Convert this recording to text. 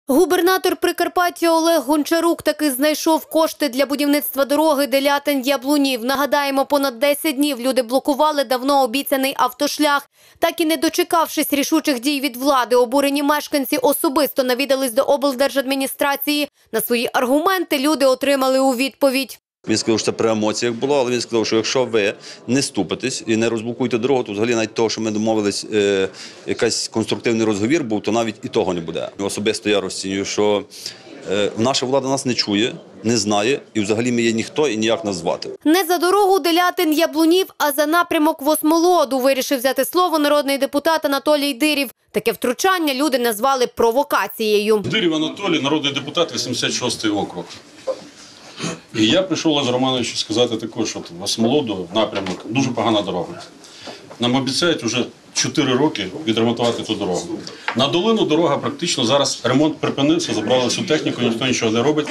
Губернатор Прикарпаття Олег Гончарук таки знайшов кошти для будівництва дороги Делятин-Яблунів. Нагадаємо, понад 10 днів люди блокували давно обіцяний автошлях. Так і не дочекавшись рішучих дій від влади, обурені мешканці особисто навідались до облдержадміністрації. На свої аргументи люди отримали у відповідь. Він сказав, що це при емоціях було, але він сказав, що якщо ви не ступитесь і не розблокуєте дорогу, то взагалі навіть того, що ми домовились, якийсь конструктивний розговір був, то навіть і того не буде. Особисто я розцінюю, що наша влада нас не чує, не знає, і взагалі ми є ніхто і ніяк нас звати. Не за дорогу Делятин-Яблунів, а за напрямок Восмолоду вирішив взяти слово народний депутат Анатолій Дирів. Таке втручання люди назвали провокацією. Дирів Анатолій, народний депутат, 86-й округ. І я прийшов Олегу Романовичу сказати також, що в Восмолоду напрямок дуже погана дорога. Нам обіцяють вже 4 роки відремонтувати ту дорогу. На долину дорога практично зараз ремонт припинився, забрали всю техніку, ніхто нічого не робить.